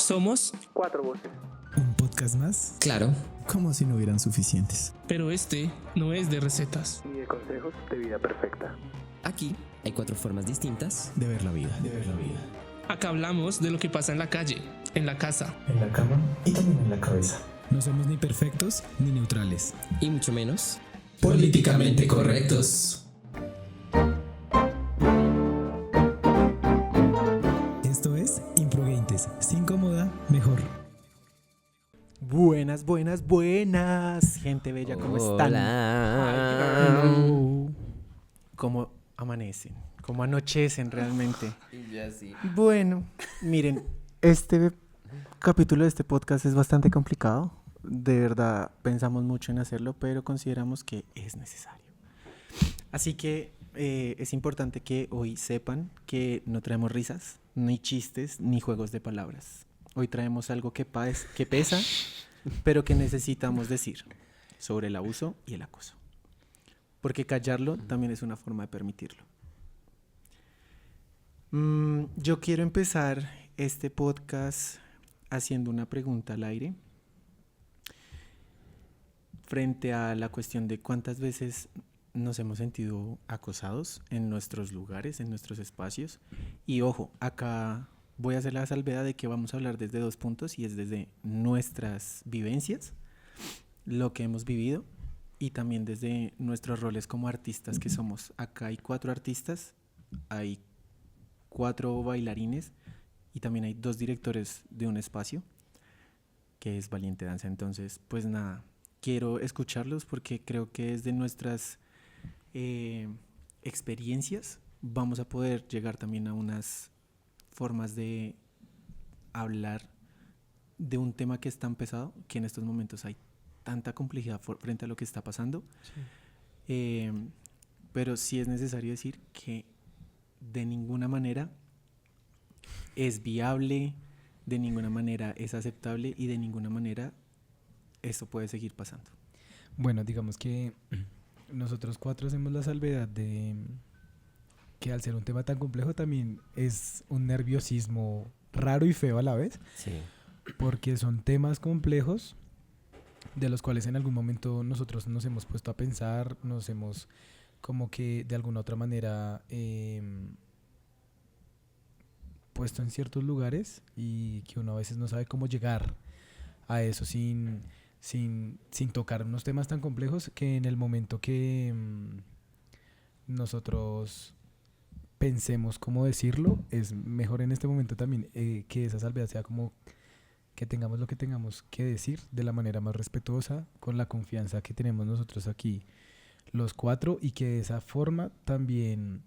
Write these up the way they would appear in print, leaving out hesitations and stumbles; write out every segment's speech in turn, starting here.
Somos Cuatro voces. ¿Un podcast más? Claro. Como si no hubieran suficientes. Pero este no es de recetas. Y de consejos de vida perfecta. Aquí hay 4 formas distintas De ver la vida. Acá hablamos de lo que pasa en la calle, en la casa. En la cama y también en la cabeza. No somos ni perfectos ni neutrales. y mucho menos Políticamente correctos. Esto es Imprudentes. Se incomoda, mejor. Buenas, gente bella, ¿cómo están? Hola. Hello. ¿Cómo amanecen? ¿Cómo anochecen realmente? Ya sí. Bueno, miren, este capítulo de este podcast es bastante complicado. De verdad, pensamos mucho en hacerlo, pero consideramos que es necesario. Así que es importante que hoy sepan que no traemos risas, ni chistes, ni juegos de palabras. Hoy traemos algo que pesa, pero que necesitamos decir sobre el abuso y el acoso. Porque callarlo también es una forma de permitirlo. Yo quiero empezar este podcast haciendo una pregunta al aire frente a la cuestión de cuántas veces nos hemos sentido acosados en nuestros lugares, en nuestros espacios. Y ojo, acá voy a hacer la salvedad de que vamos a hablar desde 2 puntos, y es desde nuestras vivencias, lo que hemos vivido, y también desde nuestros roles como artistas que somos. Acá hay 4 artistas, hay 4 bailarines y también hay 2 directores de un espacio que es Valiente Danza. Entonces, pues nada, quiero escucharlos porque creo que desde nuestras experiencias vamos a poder llegar también a unas formas de hablar de un tema que es tan pesado, que en estos momentos hay tanta complejidad frente a lo que está pasando. Sí. Pero sí es necesario decir que de ninguna manera es viable, de ninguna manera es aceptable y de ninguna manera esto puede seguir pasando. Bueno, digamos que nosotros 4 hacemos la salvedad de que al ser un tema tan complejo también es un nerviosismo raro y feo a la vez. Sí. Porque son temas complejos de los cuales en algún momento nosotros nos hemos puesto a pensar, nos hemos como que de alguna otra manera puesto en ciertos lugares, y que uno a veces no sabe cómo llegar a eso sin tocar unos temas tan complejos, que en el momento que nosotros pensemos cómo decirlo, es mejor en este momento también que esa salvedad sea como que tengamos lo que tengamos que decir de la manera más respetuosa, con la confianza que tenemos nosotros aquí los 4, y que de esa forma también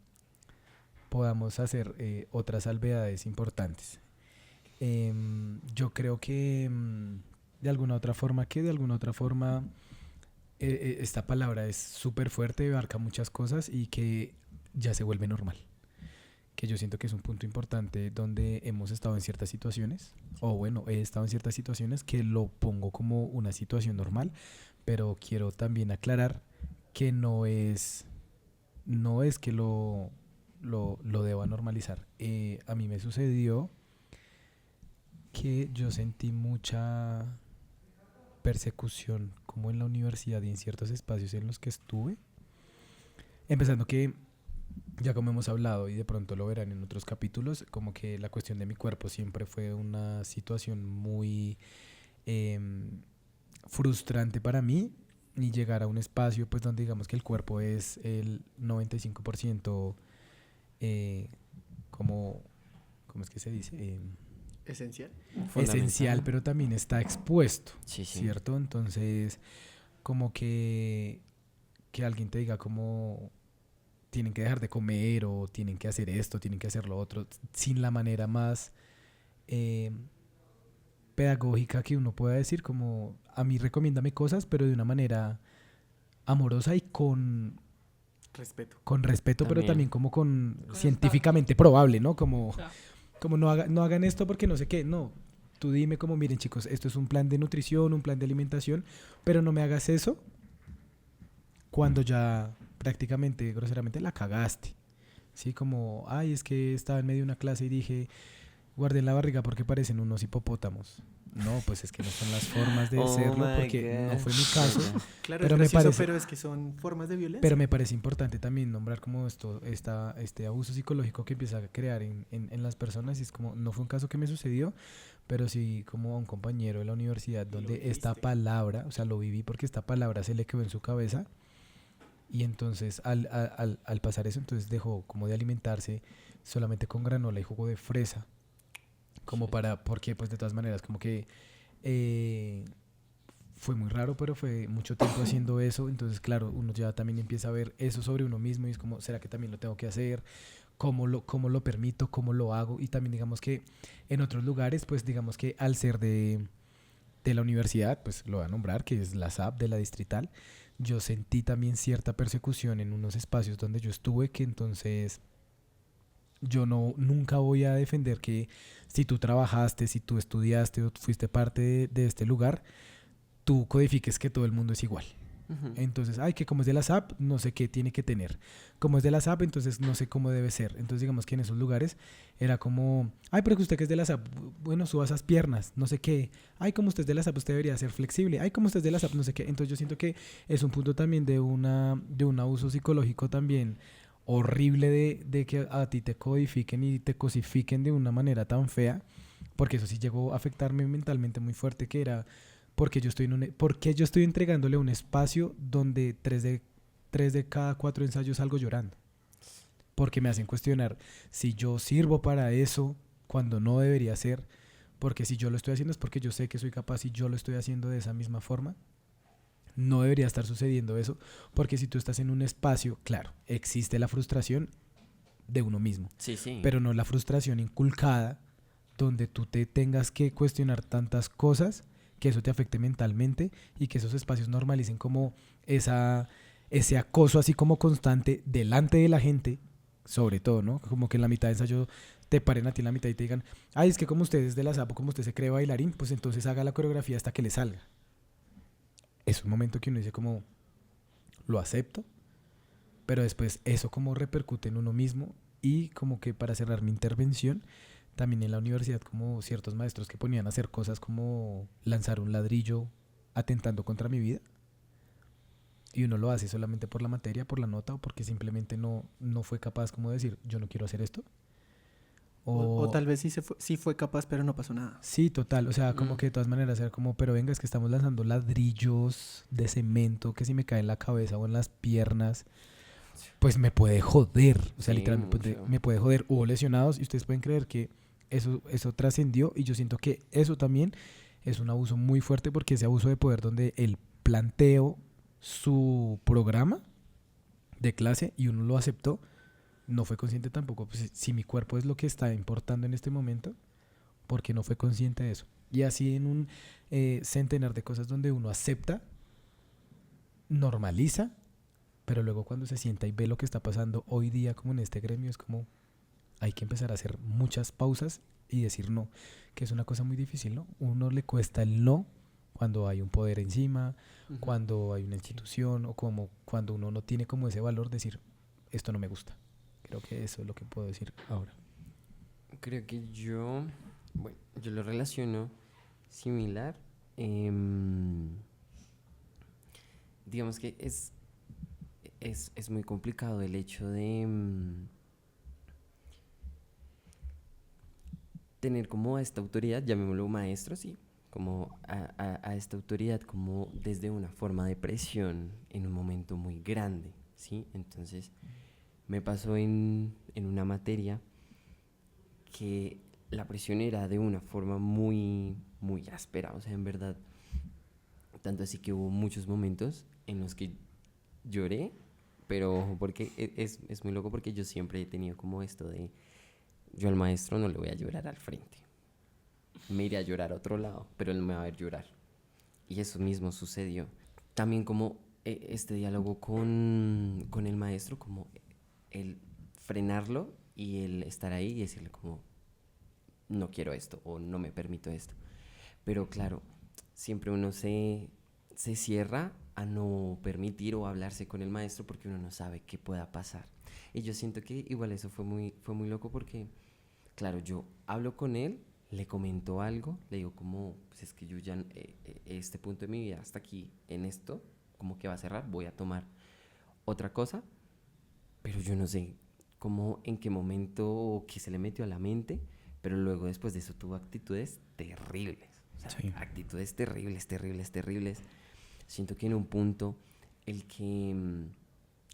podamos hacer otras salvedades importantes. Yo creo que de alguna otra forma esta palabra es súper fuerte, abarca muchas cosas y que ya se vuelve normal. Que yo siento que es un punto importante donde hemos estado en ciertas situaciones, he estado en ciertas situaciones que lo pongo como una situación normal, pero quiero también aclarar que no es que lo deba normalizar. A mí me sucedió que yo sentí mucha persecución como en la universidad y en ciertos espacios en los que estuve, empezando que, ya como hemos hablado y de pronto lo verán en otros capítulos, como que la cuestión de mi cuerpo siempre fue una situación muy frustrante para mí, y llegar a un espacio pues donde digamos que el cuerpo es el 95% ¿cómo es que se dice? Esencial, pero también está expuesto, sí. ¿Cierto? Entonces, como que alguien te diga como tienen que dejar de comer, o tienen que hacer esto, tienen que hacer lo otro, sin la manera más pedagógica que uno pueda decir, como a mí recomiéndame cosas, pero de una manera amorosa y con respeto, pero también como con científicamente probable, ¿no? Como no hagan esto porque no sé qué, no. Tú dime como, miren chicos, esto es un plan de nutrición, un plan de alimentación, pero no me hagas eso cuando ya prácticamente, groseramente, la cagaste. Sí, como, es que estaba en medio de una clase y dije, guardé en la barriga porque parecen unos hipopótamos. No, pues es que no son las formas de serlo porque no fue mi caso. Claro, Pero es me gracioso, parece- pero es que son formas de violencia. Pero me parece importante también nombrar como este abuso psicológico que empieza a crear en las personas. Y es como, no fue un caso que me sucedió, pero sí como a un compañero de la universidad donde esta palabra, o sea, lo viví porque esta palabra se le quedó en su cabeza. Y entonces al pasar eso, entonces dejó como de alimentarse solamente con granola y jugo de fresa. Como para, porque pues de todas maneras como que fue muy raro, pero fue mucho tiempo haciendo eso. Entonces claro, uno ya también empieza a ver eso sobre uno mismo y es como, ¿será que también lo tengo que hacer? Cómo lo permito? ¿Cómo lo hago? Y también digamos que en otros lugares, pues digamos que al ser de la universidad, pues lo voy a nombrar, que es la SAP de la Distrital, yo sentí también cierta persecución en unos espacios donde yo estuve, que entonces yo nunca voy a defender que si tú trabajaste, si tú estudiaste o fuiste parte de este lugar, tú codifiques que todo el mundo es igual. Ujú. Entonces, ay, que como es de la SAP, no sé qué tiene que tener. Como es de la SAP, entonces no sé cómo debe ser. Entonces, digamos que en esos lugares era como, ay, pero que usted que es de la SAP, bueno, suba esas piernas, no sé qué. Ay, como usted es de la SAP, usted debería ser flexible. Ay, como usted es de la SAP, no sé qué. Entonces, yo siento que es un punto también de un abuso psicológico también horrible de que a ti te codifiquen y te cosifiquen de una manera tan fea, porque eso sí llegó a afectarme mentalmente muy fuerte, que era porque porque yo estoy entregándole un espacio donde tres de cada 4 ensayos salgo llorando. Porque me hacen cuestionar si yo sirvo para eso cuando no debería ser. Porque si yo lo estoy haciendo es porque yo sé que soy capaz y yo lo estoy haciendo de esa misma forma. No debería estar sucediendo eso. Porque si tú estás en un espacio, claro, existe la frustración de uno mismo. Sí, sí. Pero no la frustración inculcada donde tú te tengas que cuestionar tantas cosas que eso te afecte mentalmente y que esos espacios normalicen como ese acoso así como constante delante de la gente, sobre todo, ¿no? Como que en la mitad de ensayo te paren a ti en la mitad y te digan, ay, es que como usted es de la SAPO, como usted se cree bailarín, pues entonces haga la coreografía hasta que le salga. Es un momento que uno dice como, lo acepto, pero después eso como repercute en uno mismo y como que para cerrar mi intervención, también en la universidad como ciertos maestros que ponían a hacer cosas como lanzar un ladrillo atentando contra mi vida y uno lo hace solamente por la materia, por la nota o porque simplemente no fue capaz como de decir yo no quiero hacer esto. O tal vez sí fue capaz, pero no pasó nada. Sí, total, o sea, como que de todas maneras era como, pero venga, es que estamos lanzando ladrillos de cemento que si me cae en la cabeza o en las piernas, pues me puede joder, o sea, Sí, literalmente mucho. me puede joder. Hubo lesionados y ustedes pueden creer que eso trascendió y yo siento que eso también es un abuso muy fuerte porque ese abuso de poder donde él planteó su programa de clase y uno lo aceptó, no fue consciente tampoco, pues, si mi cuerpo es lo que está importando en este momento, porque no fue consciente de eso. Y así en un centenar de cosas donde uno acepta, normaliza, pero luego cuando se sienta y ve lo que está pasando hoy día como en este gremio es como hay que empezar a hacer muchas pausas y decir no, que es una cosa muy difícil, ¿no? Uno le cuesta el no cuando hay un poder encima, Ujú. cuando hay una institución o como cuando uno no tiene como ese valor de decir esto no me gusta. Creo que eso es lo que puedo decir ahora. Creo que bueno, yo lo relaciono similar. Digamos que es muy complicado el hecho de tener como a esta autoridad, llamémoslo maestro, sí, como a esta autoridad como desde una forma de presión en un momento muy grande, ¿sí? Entonces me pasó en una materia que la presión era de una forma muy, muy áspera, o sea, en verdad, tanto así que hubo muchos momentos en los que lloré, pero ojo, porque es muy loco porque yo siempre he tenido como esto de, yo al maestro no le voy a llorar al frente, me iré a llorar a otro lado, pero él no me va a ver llorar, y eso mismo sucedió. También como este diálogo con el maestro, como el frenarlo y el estar ahí y decirle como, no quiero esto o no me permito esto. Pero claro, siempre uno se cierra a no permitir o hablarse con el maestro porque uno no sabe qué pueda pasar. Y yo siento que igual eso fue muy loco porque claro, yo hablo con él, le comento algo, le digo como, pues es que yo ya, este punto de mi vida hasta aquí, en esto, como que va a cerrar, voy a tomar otra cosa, pero yo no sé cómo, en qué momento o qué se le metió a la mente, pero luego después de eso tuvo actitudes terribles, o sea, Sí. actitudes terribles, terribles, terribles. Siento que en un punto, el que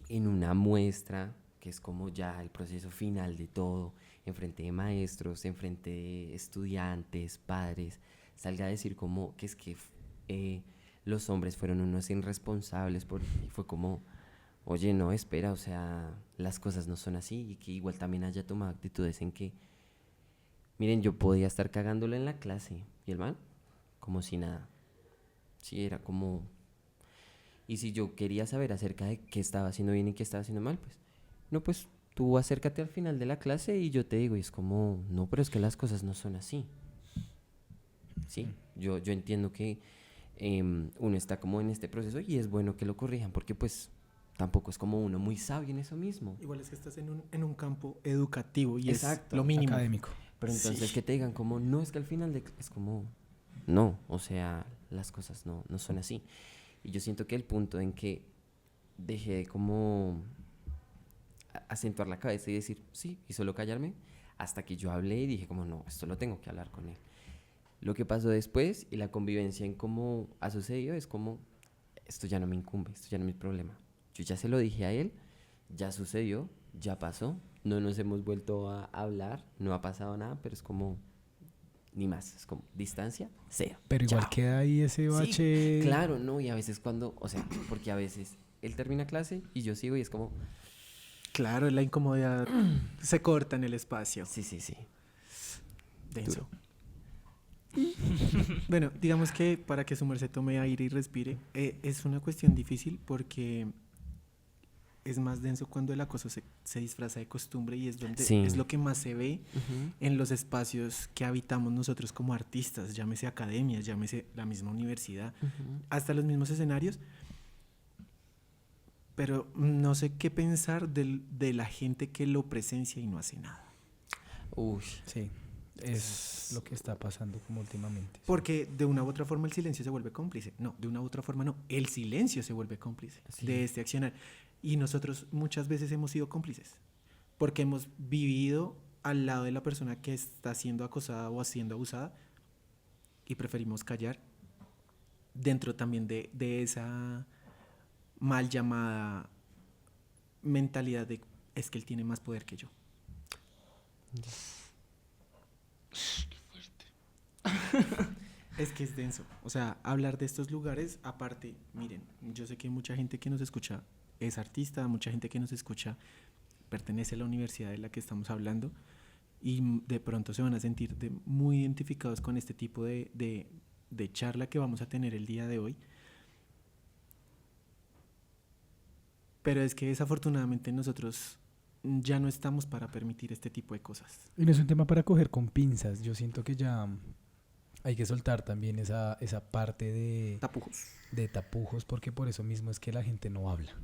en una muestra, que es como ya el proceso final de todo, en frente de maestros, en frente de estudiantes, padres, salga a decir como que es que los hombres fueron unos irresponsables, y fue como, oye, no, espera, o sea, las cosas no son así, y que igual también haya tomado actitudes en que, miren, yo podía estar cagándolo en la clase, y el man, como si nada. Sí, era como... Y si yo quería saber acerca de qué estaba haciendo bien y qué estaba haciendo mal, pues, no, pues tú acércate al final de la clase y yo te digo, y es como, no, pero es que las cosas no son así. Sí, yo entiendo que uno está como en este proceso y es bueno que lo corrijan porque pues tampoco es como uno muy sabio en eso mismo. Igual es que estás en un campo educativo y Exacto. es lo mínimo. Académico. Pero entonces Sí. que te digan como, no, es que al final es como, no, o sea, las cosas no son así. Y yo siento que el punto en que dejé de como acentuar la cabeza y decir sí, y solo callarme, hasta que yo hablé y dije como, no, esto lo tengo que hablar con él. Lo que pasó después y la convivencia en cómo ha sucedido es como, esto ya no me incumbe, esto ya no es mi problema. Yo ya se lo dije a él, ya sucedió, ya pasó, no nos hemos vuelto a hablar, no ha pasado nada, pero es como, ni más, es como, distancia, cero. Pero igual Chao. queda ahí ese bache. Sí, claro, no, y a veces cuando, o sea, porque a veces él termina clase y yo sigo y es como, Claro, la incomodidad se corta en el espacio. sí, sí, sí. Denso. Bueno, digamos que para que su merced tome aire y respire, es una cuestión difícil porque es más denso cuando el acoso se disfraza de costumbre y es donde Sí. es lo que más se ve Ujú. en los espacios que habitamos nosotros como artistas, llámese academias, llámese la misma universidad, Ujú. hasta los mismos escenarios. Pero no sé qué pensar de la gente que lo presencia y no hace nada. Uy, Sí, es lo que está pasando como últimamente. Porque de una u otra forma el silencio se vuelve cómplice. No, de una u otra forma no. El silencio se vuelve cómplice Sí. de este accionar. Y nosotros muchas veces hemos sido cómplices. Porque hemos vivido al lado de la persona que está siendo acosada o siendo abusada y preferimos callar dentro también de esa mal llamada mentalidad de es que él tiene más poder que yo. Es que es denso. O sea, hablar de estos lugares, aparte, miren, yo sé que mucha gente que nos escucha es artista, mucha gente que nos escucha pertenece a la universidad de la que estamos hablando y de pronto se van a sentir muy identificados con este tipo de charla que vamos a tener el día de hoy. Pero es que desafortunadamente nosotros ya no estamos para permitir este tipo de cosas. Y no es un tema para coger con pinzas. Yo siento que ya hay que soltar también esa parte Tapujos. de tapujos, porque por eso mismo es que la gente no habla.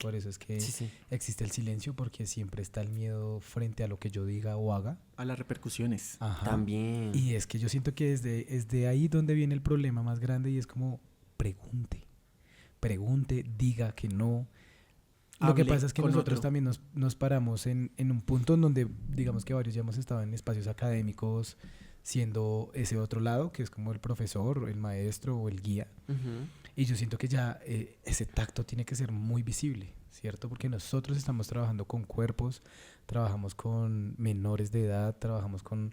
Por eso es que sí, sí. existe el silencio, porque siempre está el miedo frente a lo que yo diga o haga. A las repercusiones. Ajá. También. Y es que yo siento que es de ahí donde viene el problema más grande y es como pregunte, diga que no. Lo que Hable pasa es que con nosotros otro. también nos paramos en un punto en donde digamos que varios ya hemos estado en espacios académicos siendo ese otro lado, que es como el profesor, el maestro o el guía. Ujú. Y yo siento que ya ese tacto tiene que ser muy visible, ¿cierto? Porque nosotros estamos trabajando con cuerpos, trabajamos con menores de edad, trabajamos con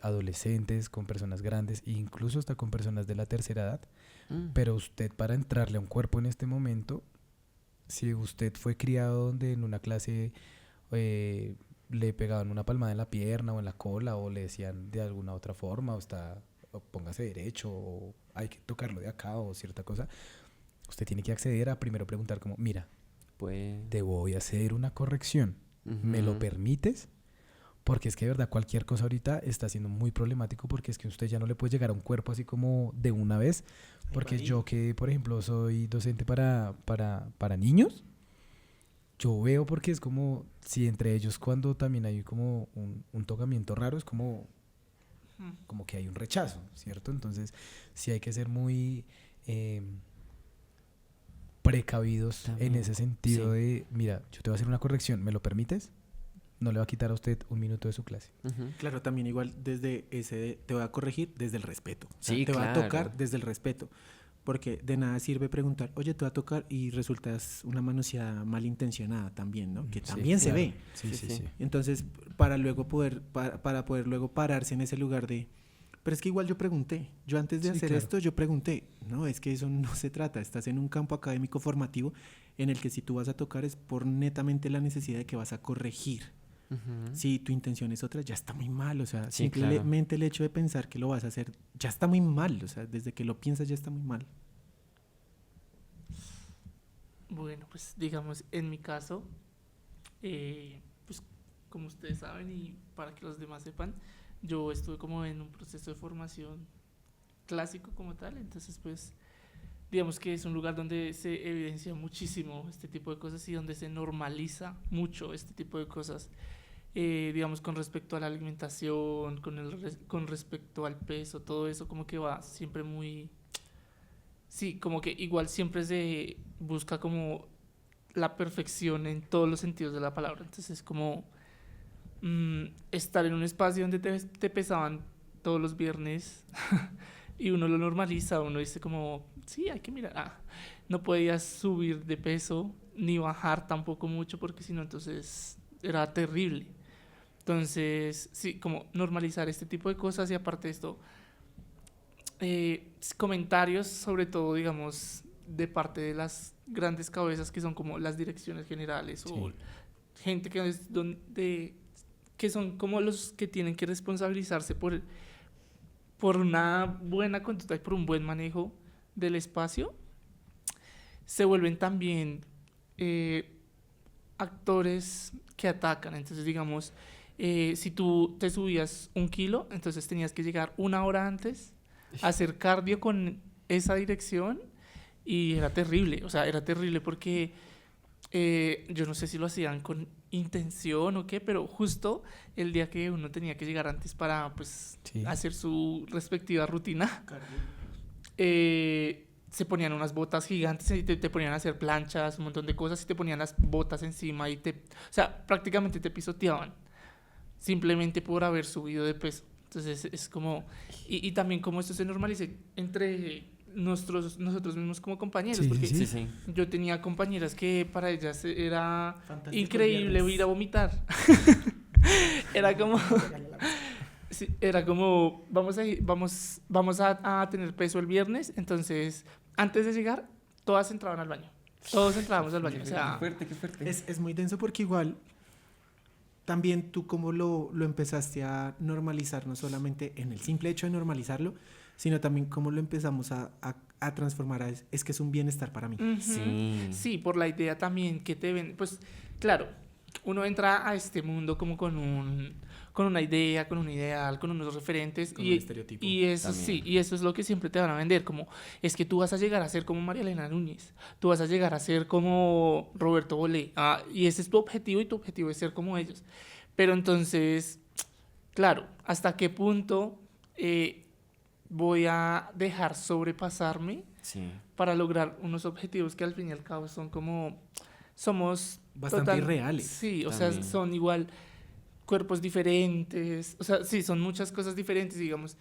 adolescentes, con personas grandes e incluso hasta con personas de la tercera edad. Mm. Pero usted para entrarle a un cuerpo en este momento, si usted fue criado donde en una clase le pegaban una palmada en la pierna o en la cola o le decían de alguna otra forma o póngase derecho o hay que tocarlo de acá o cierta cosa, usted tiene que acceder a primero preguntar como, mira, Pues. te voy a hacer una corrección, ¿me lo Ujú. permites? Porque es que de verdad cualquier cosa ahorita está siendo muy problemático porque es que usted ya no le puede llegar a un cuerpo así como de una vez. Porque Ahí. yo que, por ejemplo, soy docente para niños, yo veo porque es como si entre ellos cuando también hay como un tocamiento raro, es como que hay un rechazo, ¿cierto? Entonces sí hay que ser muy precavidos También, en ese sentido sí. de, mira, yo te voy a hacer una corrección, ¿me lo permites? No le va a quitar a usted un minuto de su clase. Ujú. Claro, también igual desde te voy a corregir desde el respeto. O sea, Sí, te va a tocar claro. desde el respeto. Porque de nada sirve preguntar, oye, te va a tocar y resultas una manoseada malintencionada también, ¿no? Que Sí, también se claro. ve. Sí, Sí, sí, sí. sí. Entonces, para luego poder, para poder luego pararse en ese lugar de, pero es que igual yo pregunté, yo antes de Sí, hacer claro. esto, yo pregunté, no, es que eso no se trata, estás en un campo académico formativo en el que si tú vas a tocar es por netamente la necesidad de que vas a corregir. Ujú. Si tu intención es otra, ya está muy mal, o sea, Sí, simplemente el hecho de pensar que lo vas a hacer, ya está muy mal, o sea, desde que lo piensas ya está muy mal. Bueno, pues digamos, en mi caso, pues como ustedes saben y para que los demás sepan, yo estuve como en un proceso de formación clásico como tal, entonces pues digamos que es un lugar donde se evidencia muchísimo este tipo de cosas y donde se normaliza mucho este tipo de cosas, digamos con respecto a la alimentación, con respecto al peso, todo eso como que va siempre muy... Sí, como que igual siempre se busca como la perfección en todos los sentidos de la palabra. Entonces es como estar en un espacio donde te pesaban todos los viernes y uno lo normaliza, uno dice como, sí, hay que mirar. No podías subir de peso ni bajar tampoco mucho porque si no entonces era terrible. Entonces, sí, como normalizar este tipo de cosas y aparte de esto, comentarios, sobre todo, digamos, de parte de las grandes cabezas que son como las direcciones generales o Sí. gente que son como los que tienen que responsabilizarse por una buena conducta y por un buen manejo del espacio, se vuelven también actores que atacan. Entonces, digamos, si tú te subías 1 kilo, entonces tenías que llegar 1 hora antes, hacer cardio con esa dirección y era terrible, o sea, era terrible porque yo no sé si lo hacían con intención o qué, pero justo el día que uno tenía que llegar antes para pues Sí. hacer su respectiva rutina, se ponían unas botas gigantes y te ponían a hacer planchas, un montón de cosas y te ponían las botas encima y o sea, prácticamente te pisoteaban simplemente por haber subido de peso. Entonces es como, y también como esto se normalice entre nosotros mismos como compañeros, Sí, sí, porque sí. Sí, sí. yo tenía compañeras que para ellas era Fantástico increíble viernes. ir a vomitar. Era como, sí, era como, vamos a tener peso el viernes, entonces antes de llegar, todas entraban al baño. Todos entrábamos al baño. O sea, Qué fuerte, qué fuerte. Es muy denso porque igual también tú como lo empezaste a normalizar, no solamente en el simple hecho de normalizarlo, sino también cómo lo empezamos a transformar a es que es un bienestar para mí. ujú. Sí. Sí, por la idea también que te ven, pues claro, uno entra a este mundo como con una idea, con un ideal, con unos referentes Con un estereotipo y eso también. sí, y eso es lo que siempre te van a vender, como es que tú vas a llegar a ser como María Elena Núñez, tú vas a llegar a ser como Roberto Bolé, y ese es tu objetivo y tu objetivo es ser como ellos. Pero entonces, claro, ¿hasta qué punto voy a dejar sobrepasarme Sí. para lograr unos objetivos que al fin y al cabo son como, somos Bastante irreales. Sí, o sea, También. son igual cuerpos diferentes, o sea, sí, son muchas cosas diferentes, digamos.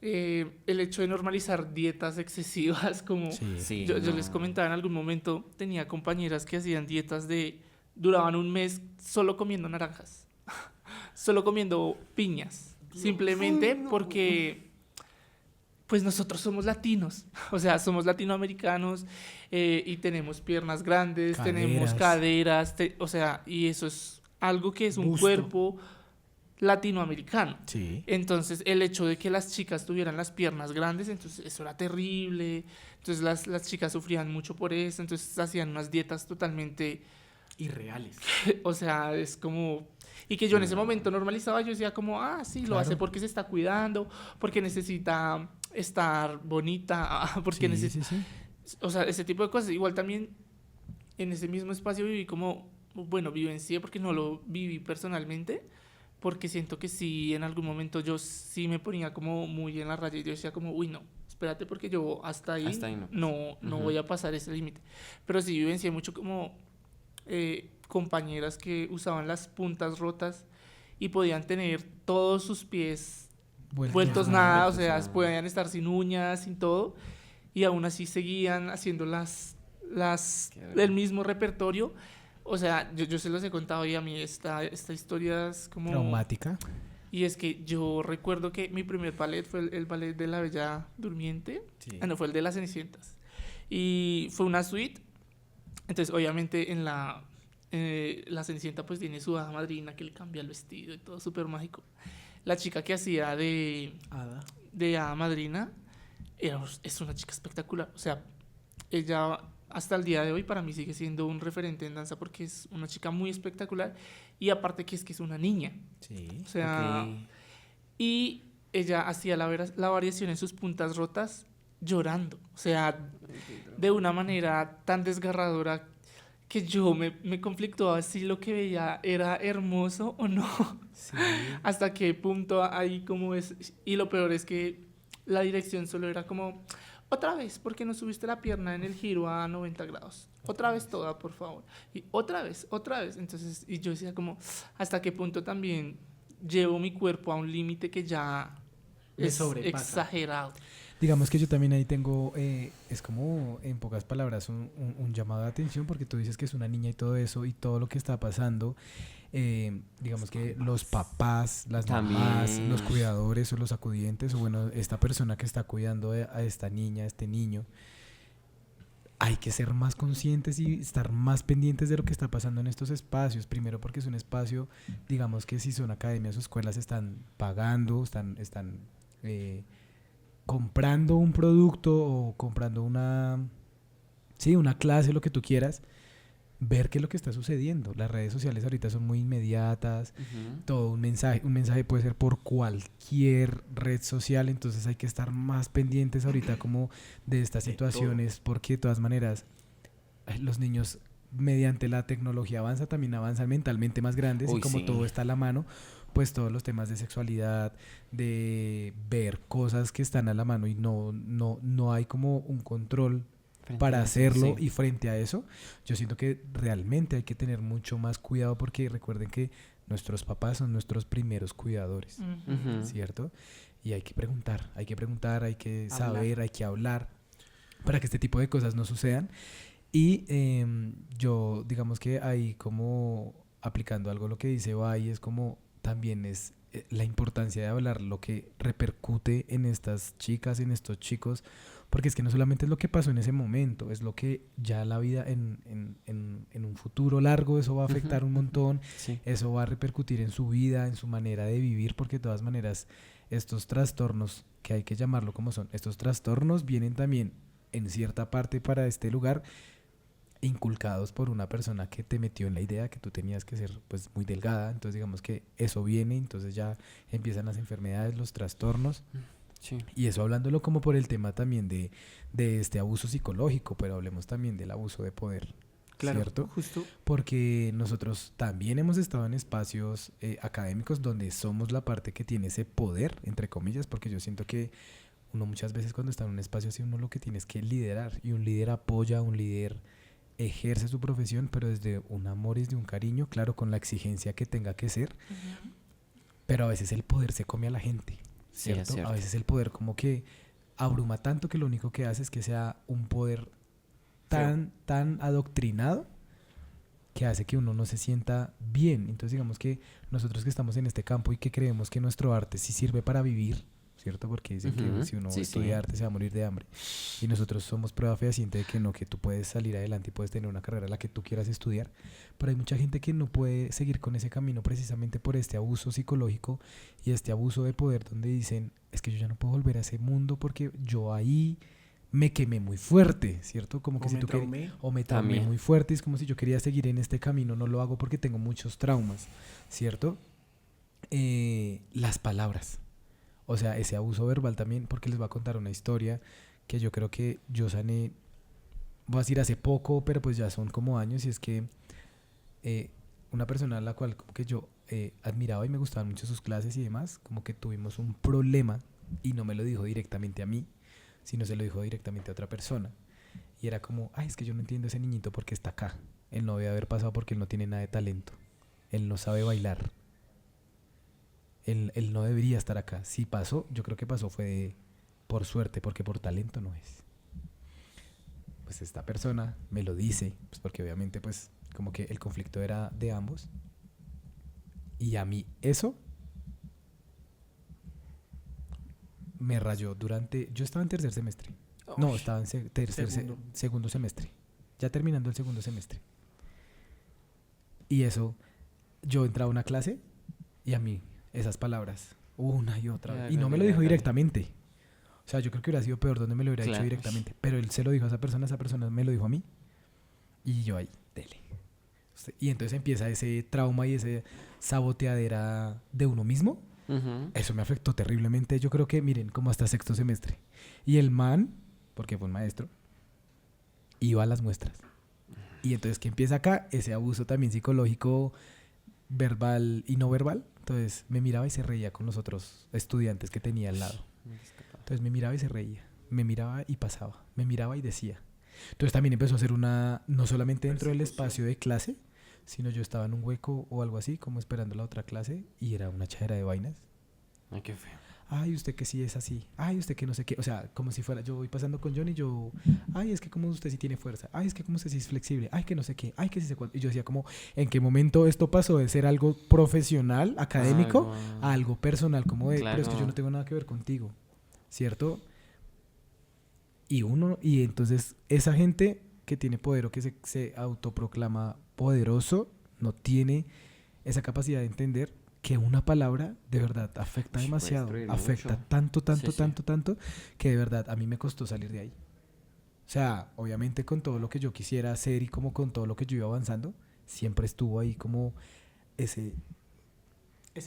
El hecho de normalizar dietas excesivas, como Sí. Sí, yo no. les comentaba en algún momento, tenía compañeras que hacían dietas duraban 1 mes solo comiendo naranjas, solo comiendo piñas, simplemente porque pues nosotros somos latinos, o sea, somos latinoamericanos y tenemos piernas grandes, tenemos caderas, o sea, y eso es algo que es un Busto. cuerpo latinoamericano. Sí. Entonces, el hecho de que las chicas tuvieran las piernas grandes, entonces eso era terrible. Entonces, las chicas sufrían mucho por eso, entonces hacían unas dietas totalmente, Irreales. o sea, es como... Y que yo en ese momento normalizaba, yo decía como, sí, lo Claro. hace porque se está cuidando, porque necesita estar bonita, porque Sí, necesita... sí, sí. O sea, ese tipo de cosas. Igual también en ese mismo espacio viví como bueno, vivencié porque no lo viví personalmente, porque siento que sí, en algún momento yo sí me ponía como muy en la raya y yo decía como, uy, no, espérate porque yo hasta ahí, Hasta ahí no. no Ujú. voy a pasar ese límite. Pero sí vivencié mucho como compañeras que usaban las puntas rotas y podían tener todos sus pies vueltos nada, o Vueltos sea, nada. podían estar sin uñas, sin todo, y aún así seguían haciendo Qué el dolor. mismo repertorio. O sea, yo se los he contado y a mí esta historia es como... Traumática. Y es que yo recuerdo que mi primer ballet fue el ballet de la Bella Durmiente. Sí. Ah, no, fue el de las Cenicientas. Y fue una suite. Entonces, obviamente, en la Cenicienta pues tiene su hada madrina que le cambia el vestido y todo súper mágico. La chica que hacía Ada. de hada madrina es una chica espectacular. O sea, ella hasta el día de hoy para mí sigue siendo un referente en danza porque es una chica muy espectacular y aparte que es una niña. Sí. O sea, Ok. y ella hacía la variación en sus puntas rotas llorando. O sea, de una manera tan desgarradora que yo me conflictuaba si lo que veía era hermoso o no. Sí. Hasta qué punto ahí como es. Y lo peor es que la dirección solo era como, otra vez, porque no subiste la pierna en el giro a 90 grados. Otra vez toda, por favor. Y otra vez, otra vez. Entonces, y yo decía como, hasta qué punto también llevo mi cuerpo a un límite que ya Me es sobrepasa. exagerado. Digamos que yo también ahí tengo, es como en pocas palabras un llamado de atención porque tú dices que es una niña y todo eso y todo lo que está pasando, digamos que los papás, las mamás, También. los cuidadores o los acudientes o bueno, esta persona que está cuidando a esta niña, a este niño, hay que ser más conscientes y estar más pendientes de lo que está pasando en estos espacios. Primero porque es un espacio, digamos que si son academias o escuelas están pagando, están comprando un producto o comprando una clase, lo que tú quieras, ver qué es lo que está sucediendo. Las redes sociales ahorita son muy inmediatas, Ujú. todo un mensaje puede ser por cualquier red social, entonces hay que estar más pendientes ahorita como de estas De situaciones, porque de todas maneras los niños mediante la tecnología también avanzan mentalmente más grandes y Uy, como sí. todo está a la mano, pues todos los temas de sexualidad, de ver cosas que están a la mano y no hay como un control Frente para a eso, hacerlo sí. y frente a eso, yo siento que realmente hay que tener mucho más cuidado porque recuerden que nuestros papás son nuestros primeros cuidadores, Ujú. ¿cierto? Y hay que preguntar, hay que Hablar. saber, hay que hablar para que este tipo de cosas no sucedan. Y yo, digamos que ahí como aplicando algo lo que dice Bai, es como también es la importancia de hablar lo que repercute en estas chicas, en estos chicos, porque es que no solamente es lo que pasó en ese momento, es lo que ya la vida en un futuro largo, eso va a afectar Ujú, un montón, Sí. eso va a repercutir en su vida, en su manera de vivir, porque de todas maneras estos trastornos, que hay que llamarlo como son, estos trastornos vienen también en cierta parte para este lugar inculcados por una persona que te metió en la idea que tú tenías que ser pues muy delgada, entonces digamos que eso viene, entonces ya empiezan las enfermedades, los trastornos Sí. y eso hablándolo como por el tema también de este abuso psicológico, pero hablemos también del abuso de poder, Claro, ¿cierto? justo. Porque nosotros también hemos estado en espacios académicos donde somos la parte que tiene ese poder, entre comillas, porque yo siento que uno muchas veces cuando está en un espacio así, uno lo que tiene es que liderar, y un líder apoya, un líder ejerce su profesión, pero desde un amor y desde un cariño, claro, con la exigencia que tenga que ser, pero a veces el poder se come a la gente, Sí, es ¿cierto? cierto. A veces el poder como que abruma tanto que lo único que hace es que sea un poder tan adoctrinado que hace que uno no se sienta bien. Entonces digamos que nosotros que estamos en este campo y que creemos que nuestro arte sí sirve para vivir, ¿cierto? Porque dicen que Ujú, si uno sí, estudia sí. arte se va a morir de hambre. Y nosotros somos prueba fehaciente de que no, que tú puedes salir adelante y puedes tener una carrera la que tú quieras estudiar. Pero hay mucha gente que no puede seguir con ese camino precisamente por este abuso psicológico y este abuso de poder donde dicen, es que yo ya no puedo volver a ese mundo porque yo ahí me quemé muy fuerte, ¿cierto? Como que O si me tú querías traumé. o me traumé También. muy fuerte, es como si yo quería seguir en este camino, no lo hago porque tengo muchos traumas, ¿cierto? Las palabras, o sea, ese abuso verbal también, porque les voy a contar una historia que yo creo que yo sané, voy a decir hace poco, pero pues ya son como años, y es que una persona a la cual como que yo admiraba y me gustaban mucho sus clases y demás, como que tuvimos un problema y no me lo dijo directamente a mí, sino se lo dijo directamente a otra persona. Y era como, ay, es que yo no entiendo a ese niñito porque está acá. Él no debe haber pasado porque él no tiene nada de talento. Él no sabe bailar. Él no debería estar acá. Si pasó, yo creo que pasó fue por suerte, porque por talento no es. Pues esta persona me lo dice, pues porque obviamente pues como que el conflicto era de ambos. Y a mí eso me rayó durante... Yo estaba en tercer semestre. No, estaba en segundo semestre. Ya terminando el segundo semestre. Y eso, yo entraba a una clase y a mí esas palabras, una y otra vez. Y no me lo dijo directamente. O sea, yo creo que hubiera sido peor donde me lo hubiera dicho directamente. Pero él se lo dijo a esa persona me lo dijo a mí. Y yo ahí, dele. Y entonces empieza ese trauma y ese saboteadera de uno mismo. Eso me afectó terriblemente. Yo creo que, miren, como hasta sexto semestre. Y el man, porque fue un maestro, iba a las muestras. Y entonces que empieza acá ese abuso también psicológico, verbal y no verbal. Entonces me miraba y se reía con los otros estudiantes que tenía al lado. Entonces me miraba y se reía. Me miraba y pasaba. Me miraba y decía. Entonces también empezó a hacer una, no solamente dentro del espacio de clase, sino yo estaba en un hueco o algo así, como esperando la otra clase, y era una chajera de vainas. Ay, qué feo. Ay, usted que sí es así. Ay, usted que no sé qué. O sea, como si fuera, yo voy pasando con Johnny, yo, ay, es que como usted sí tiene fuerza. Ay, es que como usted sí es flexible. Ay, que no sé qué. Ay, que sí sé cuánto. Y yo decía como, ¿en qué momento esto pasó de ser algo profesional, académico, a algo personal? Como de, pero es que yo no tengo nada que ver contigo. ¿Cierto? Y entonces esa gente que tiene poder o que se autoproclama poderoso, no tiene esa capacidad de entender que una palabra de verdad afecta demasiado, afecta tanto, que de verdad a mí me costó salir de ahí. O sea, obviamente con todo lo que yo quisiera hacer y como con todo lo que yo iba avanzando, siempre estuvo ahí como ese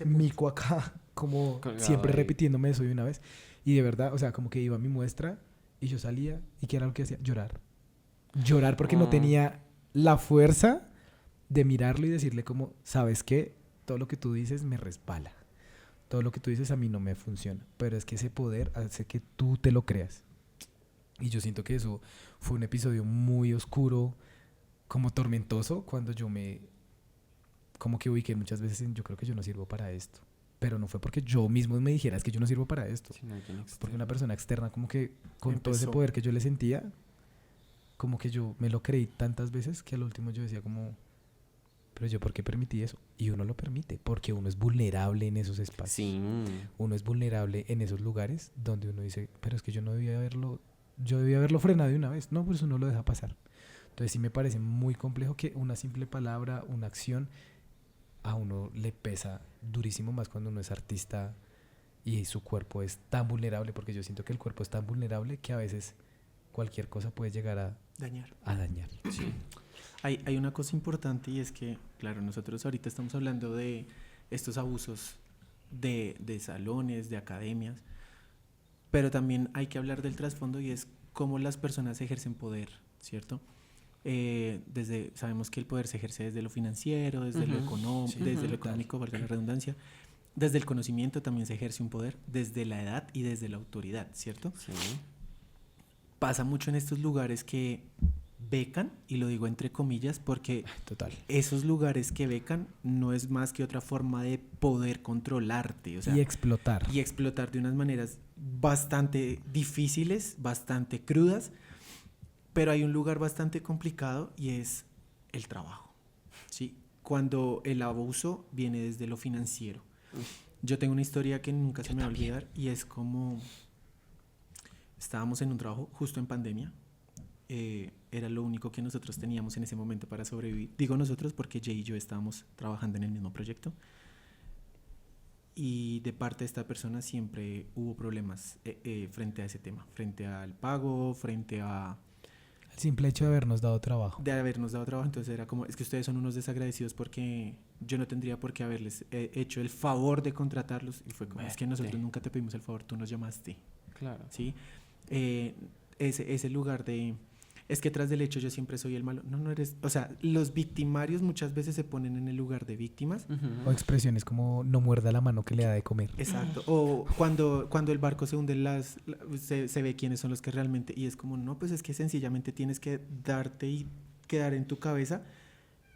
mico acá, como siempre repitiéndome eso de una vez. Y de verdad, o sea, como que iba a mi muestra y yo salía y ¿qué era lo que hacía? Llorar porque no tenía la fuerza de mirarlo y decirle como, ¿sabes qué? Todo lo que tú dices me resbala. Todo lo que tú dices a mí no me funciona. Pero es que ese poder hace que tú te lo creas. Y yo siento que eso fue un episodio muy oscuro, como tormentoso, cuando yo me... como que ubiqué muchas veces en yo creo que yo no sirvo para esto. Pero no fue porque yo mismo me dijera, es que yo no sirvo para esto. Porque una persona externa como que con todo ese poder que yo le sentía, como que yo me lo creí tantas veces que al último yo decía como... Pero yo, ¿por qué permití eso? Y uno lo permite, porque uno es vulnerable en esos espacios. Sí. Uno es vulnerable en esos lugares donde uno dice, pero es que yo debía haberlo frenado de una vez. No, pues uno lo deja pasar. Entonces sí me parece muy complejo que una simple palabra, una acción, a uno le pesa durísimo más cuando uno es artista y su cuerpo es tan vulnerable, porque yo siento que el cuerpo es tan vulnerable que a veces cualquier cosa puede llegar a dañar. Sí. Hay una cosa importante y es que, claro, nosotros ahorita estamos hablando de estos abusos de salones, de academias, pero también hay que hablar del trasfondo y es cómo las personas ejercen poder, ¿cierto? Sabemos que el poder se ejerce desde lo financiero, desde lo económico, valga la redundancia, desde el conocimiento también se ejerce un poder, desde la edad y desde la autoridad, ¿cierto? Sí. Pasa mucho en estos lugares que becan, y lo digo entre comillas porque esos lugares que becan no es más que otra forma de poder controlarte, o sea, y explotar de unas maneras bastante difíciles, bastante crudas, pero hay un lugar bastante complicado y es el trabajo, ¿sí? Cuando el abuso viene desde lo financiero. Yo tengo una historia que nunca se me va a olvidar y es como estábamos en un trabajo justo en pandemia. Era lo único que nosotros teníamos en ese momento para sobrevivir. Digo nosotros porque Jay y yo estábamos trabajando en el mismo proyecto. Y de parte de esta persona siempre hubo problemas frente a ese tema, frente al pago, frente a... El simple hecho de habernos dado trabajo. Entonces era como, es que ustedes son unos desagradecidos porque yo no tendría por qué haberles hecho el favor de contratarlos. Y fue como, es que nosotros nunca te pedimos el favor, tú nos llamaste. Claro. ¿Sí? Ese lugar de es que tras del hecho yo siempre soy el malo. No, no eres, o sea, los victimarios muchas veces se ponen en el lugar de víctimas. O expresiones como no muerda la mano que le da de comer. Exacto. O cuando el barco se hunde, se ve quiénes son los que realmente, y es como, no, pues es que sencillamente tienes que darte y quedar en tu cabeza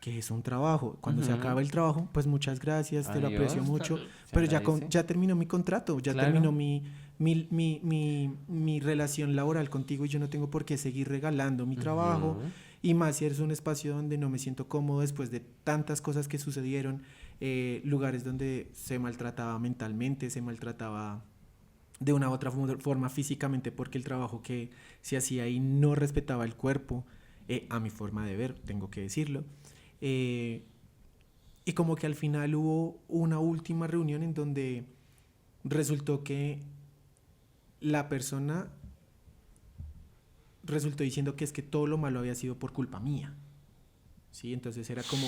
que es un trabajo. Cuando se acaba el trabajo, pues muchas gracias, te lo Adiós. aprecio mucho, Claro. Se pero agradece. ya terminó mi contrato, ya Claro. terminó mi relación laboral contigo y yo no tengo por qué seguir regalando mi trabajo. Ujú. Y más si eres un espacio donde no me siento cómodo después de tantas cosas que sucedieron, lugares donde se maltrataba mentalmente, se maltrataba de una u otra forma físicamente, porque el trabajo que se hacía ahí no respetaba el cuerpo, a mi forma de ver, tengo que decirlo. Y como que al final hubo una última reunión en donde resultó que la persona resultó diciendo que es que todo lo malo había sido por culpa mía. ¿Sí? Entonces era como,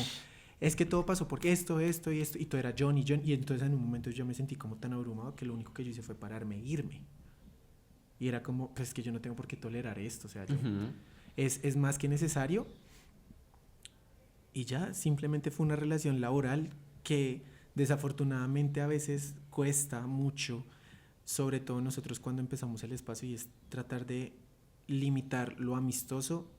es que todo pasó porque esto, y todo era John. Y entonces en un momento yo me sentí como tan abrumado que lo único que yo hice fue pararme e irme. Y era como, pues es que yo no tengo por qué tolerar esto, o sea, es más que necesario. Y ya, simplemente fue una relación laboral que desafortunadamente a veces cuesta mucho, sobre todo nosotros cuando empezamos el espacio, y es tratar de limitar lo amistoso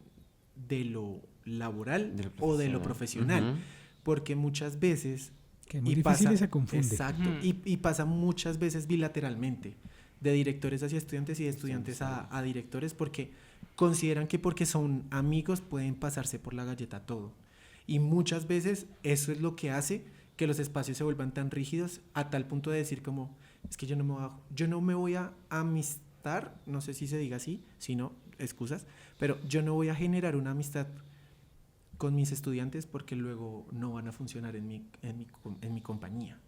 de lo laboral o de lo profesional. Ujú. Porque muchas veces... Que es muy difícil y se confunde. Exacto, y pasa muchas veces bilateralmente, de directores hacia estudiantes y de estudiantes a directores, porque consideran que porque son amigos pueden pasarse por la galleta todo. Y muchas veces eso es lo que hace que los espacios se vuelvan tan rígidos a tal punto de decir como, es que yo no me voy a amistar, no sé si se diga así, si no, excusas, pero yo no voy a generar una amistad con mis estudiantes porque luego no van a funcionar en mi compañía.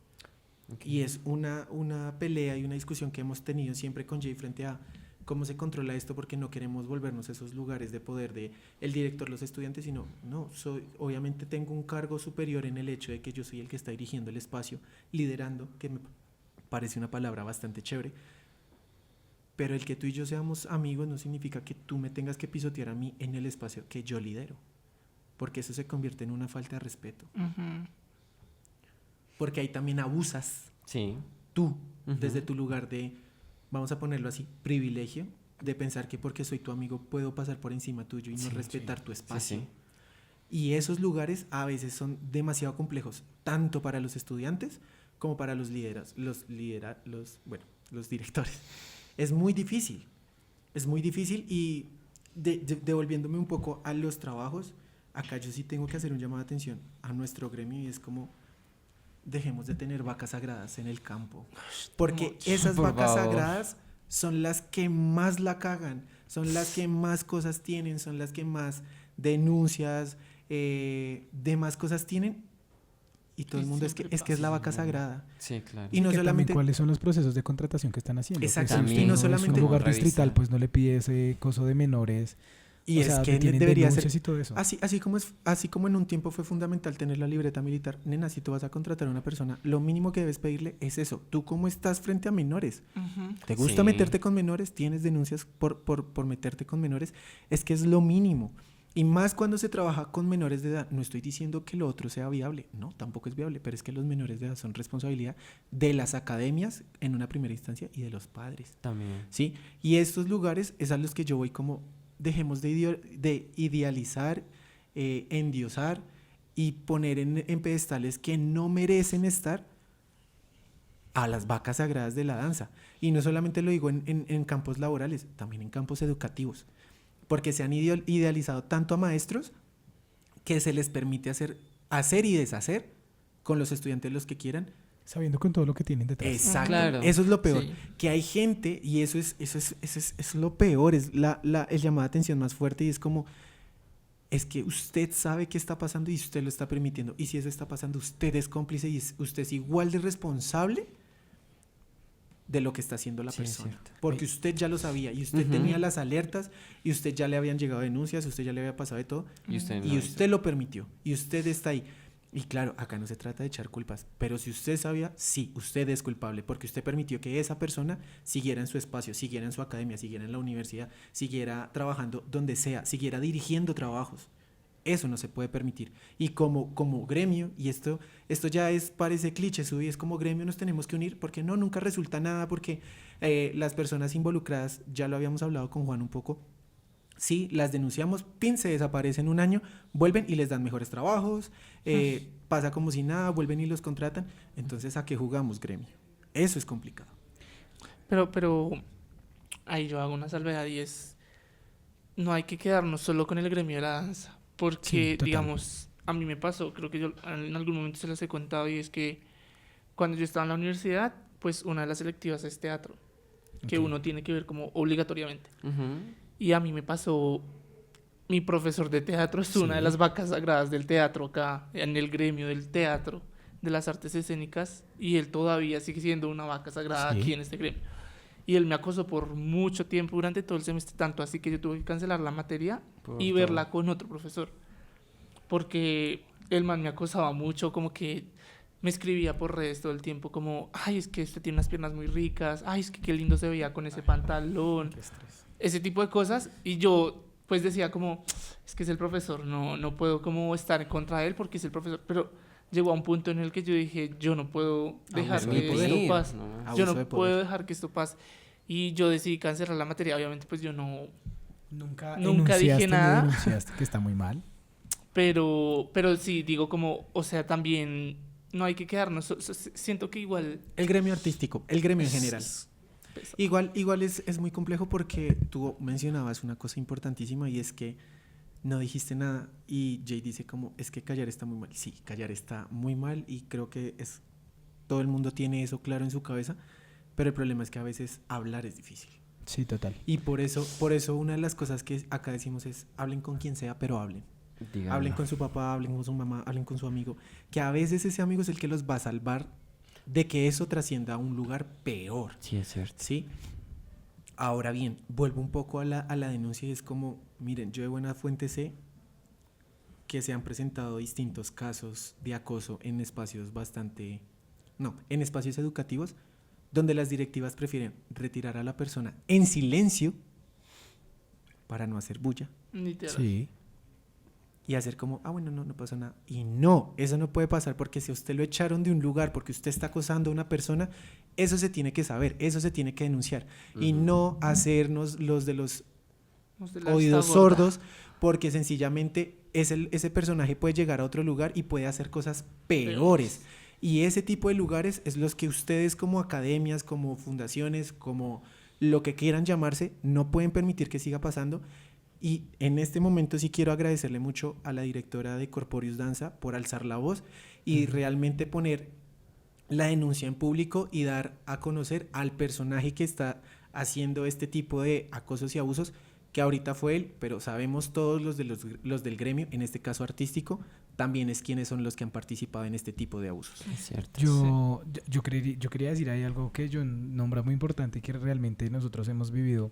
Okay. Y es una pelea y una discusión que hemos tenido siempre con Jay frente a cómo se controla esto, porque no queremos volvernos esos lugares de poder de el director, los estudiantes, sino, obviamente tengo un cargo superior en el hecho de que yo soy el que está dirigiendo el espacio, liderando, que me parece una palabra bastante chévere, pero el que tú y yo seamos amigos no significa que tú me tengas que pisotear a mí en el espacio que yo lidero, porque eso se convierte en una falta de respeto, porque ahí también abusas Sí. tú, desde tu lugar de, vamos a ponerlo así, privilegio, de pensar que porque soy tu amigo puedo pasar por encima tuyo y no respetar tu espacio. Sí. Y esos lugares a veces son demasiado complejos, tanto para los estudiantes como para los directores. Es muy difícil y devolviéndome un poco a los trabajos, acá yo sí tengo que hacer un llamado de atención a nuestro gremio y es como, dejemos de tener vacas sagradas en el campo, porque esas Por vacas favor. sagradas son las que más la cagan, son las que más cosas tienen, son las que más denuncias, demás cosas tienen, y todo Y el mundo es siempre que es la pasa. vaca sagrada. Sí, claro. Y no Que solamente también cuáles son los procesos de contratación que están haciendo. Exactamente. Pues, si Y no usted es solamente- un lugar Revisa. distrital, pues no le pide ese coso de menores. y o es sea, que tienen debería ser denuncias y todo eso. así como en un tiempo fue fundamental tener la libreta militar. Nena, si tú vas a contratar a una persona, lo mínimo que debes pedirle es eso. ¿Tú cómo estás frente a menores? ¿Te gusta Sí. meterte con menores? ¿Tienes denuncias por meterte con menores? Es que es lo mínimo. Y más cuando se trabaja con menores de edad. No estoy diciendo que lo otro sea viable. No, tampoco es viable. Pero es que los menores de edad son responsabilidad de las academias en una primera instancia y de los padres. También. ¿Sí? Y estos lugares es a los que yo voy como, dejemos de idealizar, endiosar y poner en pedestales que no merecen estar a las vacas sagradas de la danza. Y no solamente lo digo en campos laborales, también en campos educativos, porque se han idealizado tanto a maestros que se les permite hacer y deshacer con los estudiantes los que quieran. Sabiendo con todo lo que tienen detrás. Exacto. Claro. Eso es lo peor. Sí. Que hay gente, y eso es lo peor, es el llamado de atención más fuerte, y es como, es que usted sabe qué está pasando y usted lo está permitiendo. Y si eso está pasando, usted es cómplice y usted es igual de responsable de lo que está haciendo la Sí, es persona. cierto. Porque usted ya lo sabía y usted tenía las alertas y usted ya le habían llegado denuncias, usted ya le había pasado de todo Y usted y usted lo permitió y usted está ahí. Y claro, acá no se trata de echar culpas, pero si usted sabía, sí, usted es culpable, porque usted permitió que esa persona siguiera en su espacio, siguiera en su academia, siguiera en la universidad, siguiera trabajando donde sea, siguiera dirigiendo trabajos. Eso no se puede permitir. Y como gremio, y esto ya parece cliché, y es como gremio nos tenemos que unir, porque no, nunca resulta nada, porque las personas involucradas, ya lo habíamos hablado con Juan un poco, sí, las denunciamos, pin, se desaparecen un año, vuelven y les dan mejores trabajos, pasa como si nada, vuelven y los contratan. Entonces, ¿a qué jugamos, gremio? Eso es complicado. Pero ahí yo hago una salvedad y es, no hay que quedarnos solo con el gremio de la danza, porque, Sí, total. digamos, a mí me pasó, creo que yo en algún momento se los he contado, y es que cuando yo estaba en la universidad, pues una de las selectivas es teatro, que Ok. uno tiene que ver como obligatoriamente. Ujú. Y a mí me pasó, mi profesor de teatro es una de Sí. las vacas sagradas del teatro acá, en el gremio del teatro, de las artes escénicas, y él todavía sigue siendo una vaca sagrada Sí. aquí en este gremio. Y él me acosó por mucho tiempo durante todo el semestre, tanto así que yo tuve que cancelar la materia Por y todo. verla con otro profesor. Porque el man me acosaba mucho, como que me escribía por redes todo el tiempo, como, ay, es que usted tiene unas piernas muy ricas, ay, es que qué lindo se veía con ese pantalón, Qué estrés. ese tipo de cosas. Y yo, pues decía como, es que es el profesor, no puedo como estar en contra de él porque es el profesor. Pero llegó a un punto en el que yo dije, yo no puedo dejar Abuso de que poder. esto pase. No. Abuso Yo de no poder. puedo dejar que esto pase. Y yo decidí cancelar la materia. Obviamente, pues yo no. Nunca Nunca dije enunciaste ni nada. denunciaste que está muy mal. Pero sí, digo como, o sea, también no hay que quedarnos. Siento que igual. El gremio artístico, el gremio en general. es pesado. Igual es muy complejo porque tú mencionabas una cosa importantísima y es que no dijiste nada y Jay dice como, es que callar está muy mal. Sí, callar está muy mal y creo que todo el mundo tiene eso claro en su cabeza, pero el problema es que a veces hablar es difícil. Sí, total. Y por eso una de las cosas que acá decimos es, hablen con quien sea, pero hablen. Díganlo. Hablen con su papá, hablen con su mamá, hablen con su amigo, que a veces ese amigo es el que los va a salvar de que eso trascienda a un lugar peor. Sí, es cierto. ¿Sí? Ahora bien, vuelvo un poco a la denuncia y es como, miren, yo de buena fuente sé que se han presentado distintos casos de acoso en espacios en espacios educativos donde las directivas prefieren retirar a la persona en silencio para no hacer bulla Literal. Sí. y hacer como, bueno, no pasa nada. Y no, eso no puede pasar porque si a usted lo echaron de un lugar porque usted está acosando a una persona, eso se tiene que saber, eso se tiene que denunciar. Y Ujú. no hacernos los de los Los de la oídos vista gorda. sordos porque sencillamente ese personaje puede llegar a otro lugar y puede hacer cosas peores. Y ese tipo de lugares es los que ustedes como academias, como fundaciones, como lo que quieran llamarse, no pueden permitir que siga pasando. Y en este momento sí quiero agradecerle mucho a la directora de Corporius Danza por alzar la voz y realmente poner la denuncia en público y dar a conocer al personaje que está haciendo este tipo de acosos y abusos, que ahorita fue él, pero sabemos todos los del gremio, en este caso artístico, también es quienes son los que han participado en este tipo de abusos. Es cierto. Yo quería decir ahí algo que yo nombra muy importante, que realmente nosotros hemos vivido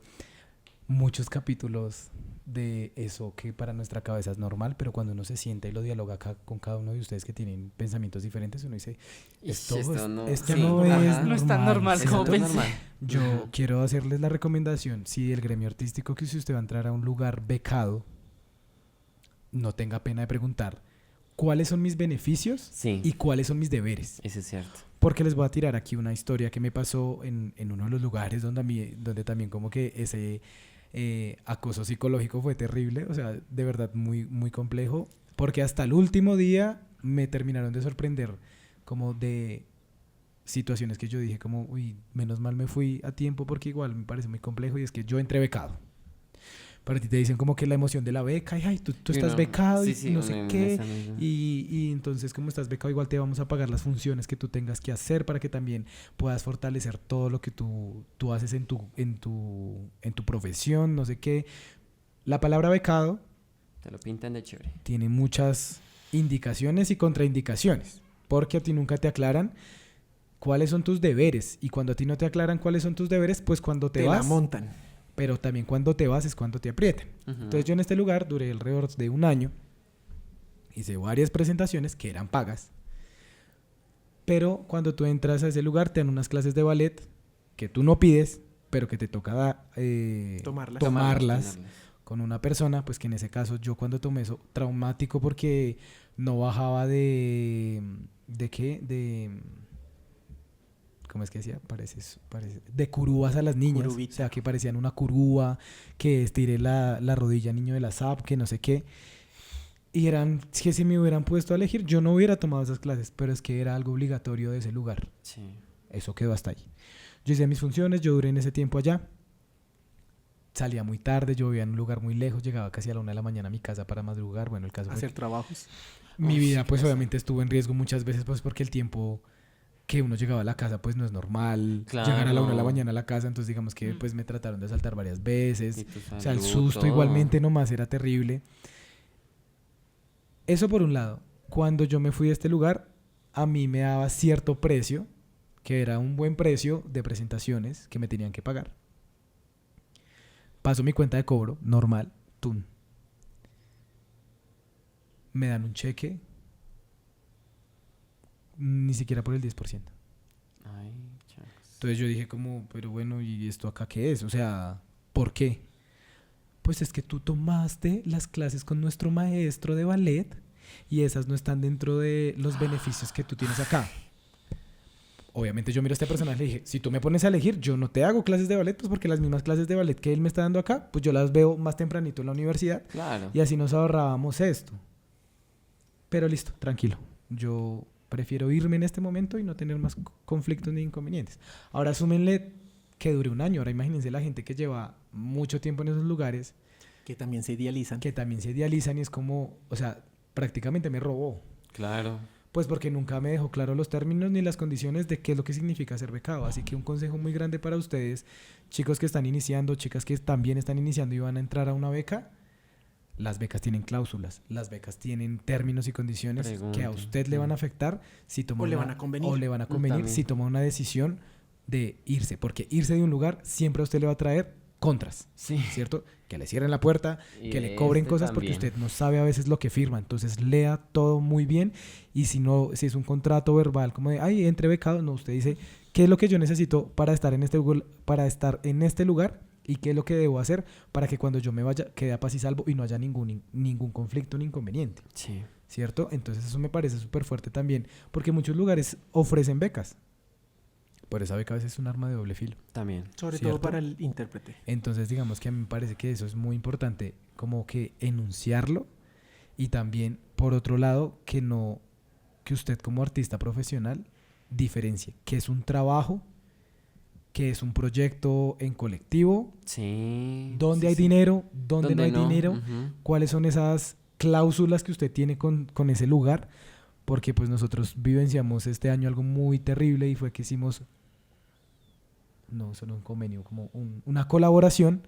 muchos capítulos de eso que para nuestra cabeza es normal, pero cuando uno se sienta y lo dialoga acá con cada uno de ustedes que tienen pensamientos diferentes, uno dice, esto no, esto sí, no ajá. es No es tan normal sí. como Exacto, pensé. normal. Yo quiero hacerles la recomendación, si el gremio artístico, que si usted va a entrar a un lugar becado, no tenga pena de preguntar cuáles son mis beneficios Sí, y cuáles son mis deberes. eso es cierto. Porque les voy a tirar aquí una historia que me pasó en uno de los lugares donde también como que ese acoso psicológico fue terrible, o sea, de verdad muy, muy complejo, porque hasta el último día me terminaron de sorprender como de situaciones que yo dije como, uy, menos mal me fui a tiempo porque igual me parece muy complejo y es que yo entré becado. Pero a ti te dicen como que la emoción de la beca, y ay, tú Y estás uno- becado sí, y sí, no uno sé en qué. esa misma. Y entonces, como estás becado, igual te vamos a pagar las funciones que tú tengas que hacer para que también puedas fortalecer todo lo que tú haces en tu profesión, no sé qué. La palabra becado Te lo pintan de chévere. tiene muchas indicaciones y contraindicaciones, porque a ti nunca te aclaran cuáles son tus deberes. Y cuando a ti no te aclaran cuáles son tus deberes, pues cuando te Te la vas, montan. pero también cuando te vas es cuando te aprietan. Ujú. Entonces yo en este lugar duré alrededor de un año Hice varias presentaciones que eran pagas. Pero cuando tú entras a ese lugar, te dan unas clases de ballet que tú no pides, pero que te toca tomarlas con una persona, pues que en ese caso yo cuando tomé eso, traumático porque no bajaba ¿de qué? ¿Cómo es que decía? Parece de curúas a las niñas. Curubita. O sea, que parecían una curúa, que estiré la rodilla niño de la SAP, que no sé qué. Y eran, que si me hubieran puesto a elegir, yo no hubiera tomado esas clases, pero es que era algo obligatorio de ese lugar. Sí. Eso quedó hasta ahí. Yo hice mis funciones, yo duré en ese tiempo allá. Salía muy tarde, yo vivía en un lugar muy lejos, llegaba casi a la 1 de la mañana a mi casa para madrugar. Bueno, el caso fue Hacer que trabajos. mi Uy, vida qué pues pesar. obviamente estuvo en riesgo muchas veces pues porque el tiempo que uno llegaba a la casa pues no es normal. Llegar a la 1 de la Claro. mañana a la casa, entonces digamos que pues me trataron de asaltar varias veces. Y tu O sea, el salud, susto todo. igualmente nomás era terrible. Eso por un lado. Cuando yo me fui a este lugar, a mí me daba cierto precio, que era un buen precio de presentaciones que me tenían que pagar. Paso mi cuenta de cobro, normal, tum. Me dan un cheque, ni siquiera por el 10%. Ay, changos. Entonces yo dije como, pero bueno, ¿y esto acá qué es? O sea, ¿por qué? Pues es que tú tomaste las clases con nuestro maestro de ballet y esas no están dentro de los beneficios que tú tienes acá. Obviamente yo miro a este personaje y le dije, si tú me pones a elegir, yo no te hago clases de ballet, pues porque las mismas clases de ballet que él me está dando acá, pues yo las veo más tempranito en la universidad Claro. y así nos ahorrábamos esto. Pero listo, tranquilo. Yo prefiero irme en este momento y no tener más conflictos ni inconvenientes. Ahora súmenle que dure un año. Ahora imagínense la gente que lleva mucho tiempo en esos lugares, Que también se idealizan. que también se idealizan y es como, o sea, prácticamente me robó. Claro. Pues porque nunca me dejó claro los términos ni las condiciones de qué es lo que significa ser becado. Así que un consejo muy grande para ustedes, chicos que están iniciando, chicas que también están iniciando y van a entrar a una beca. Las becas tienen cláusulas, las becas tienen términos y condiciones que a Pregunten, usted le van a afectar si toma O le una- van a convenir. o le van a convenir También. si toma una decisión de irse, porque irse de un lugar siempre a usted le va a traer contras, Sí. ¿cierto? Que le cierren la puerta, Y que le cobren este cosas porque también. usted no sabe a veces lo que firma, entonces lea todo muy bien y si no, si es un contrato verbal como de, ay, entre becado, no, usted dice, ¿qué es lo que yo necesito para estar en este lugar y qué es lo que debo hacer para que cuando yo me vaya quede a paz y salvo y no haya ningún conflicto ni inconveniente, Sí. ¿cierto? Entonces eso me parece súper fuerte también, porque muchos lugares ofrecen becas, pero esa beca a veces es un arma de doble filo. También. Sobre ¿Cierto? todo para el intérprete. Entonces, digamos que a mí me parece que eso es muy importante, como que enunciarlo y también, por otro lado, que usted como artista profesional diferencie que es un trabajo, que es un proyecto en colectivo, Sí. dónde sí, hay sí. dinero, dónde no hay ¿Dónde dinero, Ujú. cuáles son esas cláusulas que usted tiene con ese lugar, porque pues nosotros vivenciamos este año algo muy terrible y fue que hicimos, no solo un convenio, como una colaboración,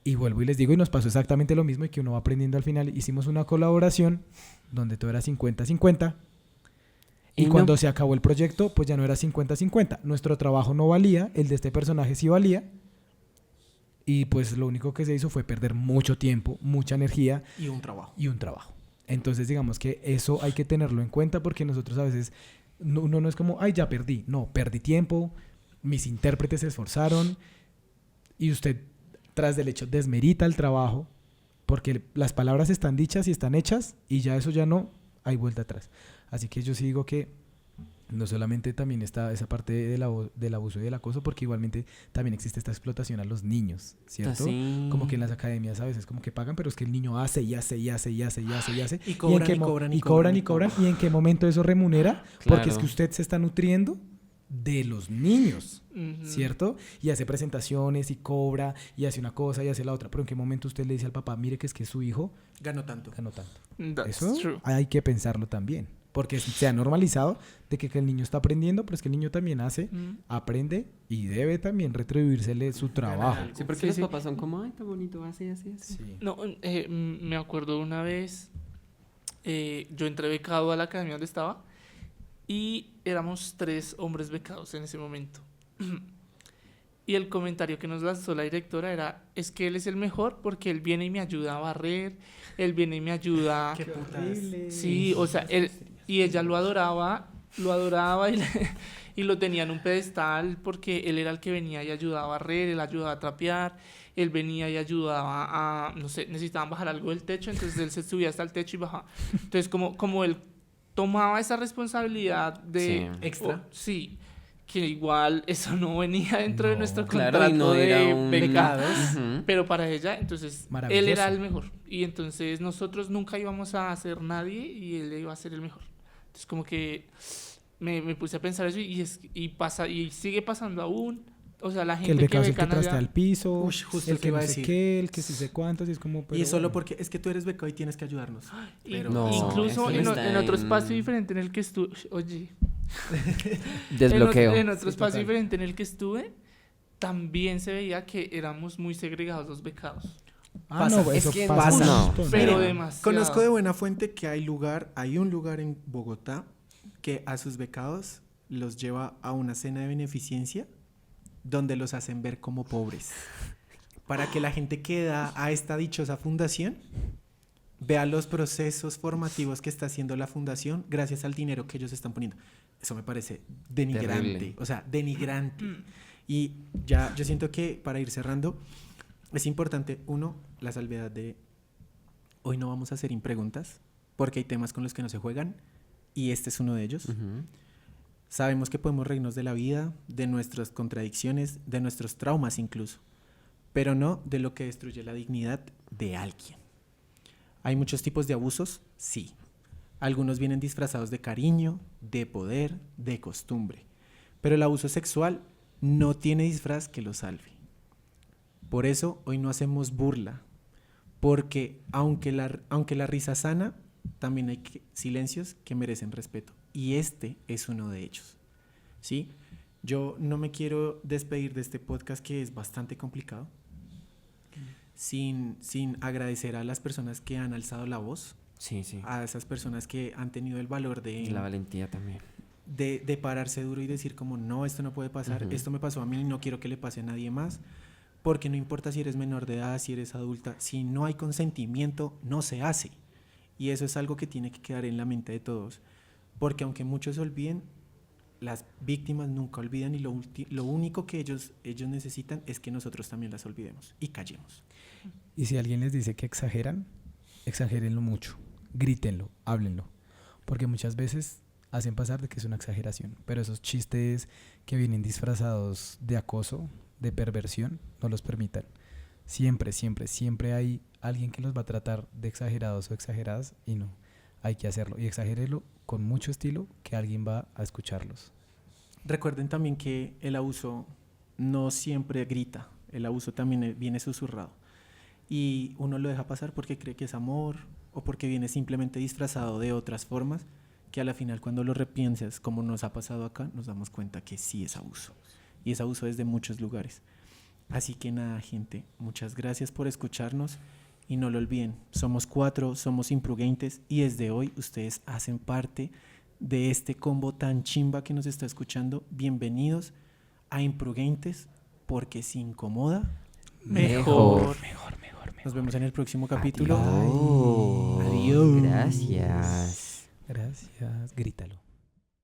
y vuelvo y les digo, y nos pasó exactamente lo mismo y que uno va aprendiendo al final, hicimos una colaboración donde todo era 50-50, y no- cuando se acabó el proyecto, pues ya no era 50-50, nuestro trabajo no valía, el de este personaje sí valía, y pues lo único que se hizo fue perder mucho tiempo, mucha energía Y un trabajo. y un trabajo. Entonces, digamos que eso hay que tenerlo en cuenta porque nosotros a veces, uno no es como, ay, ya perdí. No, perdí tiempo, mis intérpretes se esforzaron y usted, tras del hecho, desmerita el trabajo porque las palabras están dichas y están hechas y ya eso ya no hay vuelta atrás. Así que yo sí digo que no solamente también está esa parte del abuso y del acoso, porque igualmente también existe esta explotación a los niños, ¿cierto? Sí. Como que en las academias a veces como que pagan, pero es que el niño hace y hace y hace y hace y hace y hace. Y cobran, en qué y mo- cobran, y y cobran y cobran, cobran. ¿Y en qué momento eso remunera? Porque es Claro. que usted se está nutriendo de los niños, Ujú. ¿cierto? Y hace presentaciones y cobra y hace una cosa y hace la otra. Pero en qué momento usted le dice al papá, mire que es que su hijo Ganó tanto. ganó tanto. That's Eso true. hay que pensarlo también. Porque se ha normalizado de que el niño está aprendiendo, pero es que el niño también hace, Mm. aprende y debe también retribuírsele su trabajo. algo. Sí, porque Sí, los sí. papás son como, ay, tan bonito, así, así, así. Sí. No, me acuerdo una vez, yo entré becado a la academia donde estaba y éramos 3 hombres becados en ese momento. Y el comentario que nos lanzó la directora era, es que él es el mejor porque él viene y me ayuda a barrer, él viene y me ayuda... Qué putas. Sí, o sea, él, y ella lo adoraba y, y lo tenía en un pedestal porque él era el que venía y ayudaba a barrer, él ayudaba a trapear, él venía y ayudaba a, no sé, necesitaban bajar algo del techo, entonces él se subía hasta el techo y bajaba. Entonces, como él tomaba esa responsabilidad de... Sí. Extra. Sí, que igual eso no venía dentro de No, nuestro Claro, contrato y no de era un... becados. Ujú. Pero para ella, entonces, él Maravilloso. era el mejor. Y entonces nosotros nunca íbamos a ser nadie y él iba a ser el mejor. Entonces como que me puse a pensar eso y sigue pasando aún. O sea, la Que el gente que becado es el que becan trastea allá... el piso, Ush, justo el te que iba no a sé decir. qué, el que sí sé cuántos, y es como... Y pero solo bueno. porque es que tú eres becado y tienes que ayudarnos. Pero No, Incluso eso está en otro en- espacio diferente en el que estuve... Oye... Desbloqueo. En otro Sí, espacio total. diferente en el que estuve, también se veía que éramos muy segregados los becados. Ah, pasa, no, es eso que pasa un no. montón. Pero Mira, demasiado. conozco de buena fuente que hay un lugar en Bogotá que a sus becados los lleva a una cena de beneficencia donde los hacen ver como pobres. Para que la gente que da a esta dichosa fundación vea los procesos formativos que está haciendo la fundación gracias al dinero que ellos están poniendo. Eso me parece denigrante. Terrible. O sea, denigrante. Y ya yo siento que para ir cerrando, es importante, uno, la salvedad de hoy no vamos a hacer impreguntas porque hay temas con los que no se juegan y este es uno de ellos. Ujú. Sabemos que podemos reírnos de la vida, de nuestras contradicciones, de nuestros traumas incluso, pero no de lo que destruye la dignidad de alguien. ¿Hay muchos tipos de abusos? Sí. Algunos vienen disfrazados de cariño, de poder, de costumbre, pero el abuso sexual no tiene disfraz que lo salve. Por eso hoy no hacemos burla, porque aunque la risa sana, también hay silencios que merecen respeto. Y este es uno de ellos. ¿Sí? Yo no me quiero despedir de este podcast que es bastante complicado sin agradecer a las personas que han alzado la voz, Sí, sí. a esas personas que han tenido el valor Y la valentía también. de pararse duro y decir como no, esto no puede pasar, Ujú. esto me pasó a mí, no quiero que le pase a nadie más, porque no importa si eres menor de edad, si eres adulta, si no hay consentimiento, no se hace. Y eso es algo que tiene que quedar en la mente de todos, porque aunque muchos olviden, las víctimas nunca olvidan y lo único que ellos necesitan es que nosotros también las olvidemos y callemos. Y si alguien les dice que exageran, exagérenlo mucho, grítenlo, háblenlo, porque muchas veces hacen pasar de que es una exageración, pero esos chistes que vienen disfrazados de acoso, de perversión, no los permitan. Siempre, siempre, siempre hay alguien que los va a tratar de exagerados o exageradas y no, hay que hacerlo y exagérenlo con mucho estilo que alguien va a escucharlos. Recuerden también que el abuso no siempre grita, el abuso también viene susurrado. Y uno lo deja pasar porque cree que es amor o porque viene simplemente disfrazado de otras formas que a la final cuando lo repiensas, como nos ha pasado acá, nos damos cuenta que sí es abuso. Y es abuso desde muchos lugares. Así que nada, gente, muchas gracias por escucharnos y no lo olviden, somos 4, somos imprudentes y desde hoy ustedes hacen parte de este combo tan chimba que nos está escuchando. Bienvenidos a Imprudentes porque si incomoda, Mejor. nos vemos en el próximo capítulo. Adiós. Adiós. Gracias. Gracias, grítalo.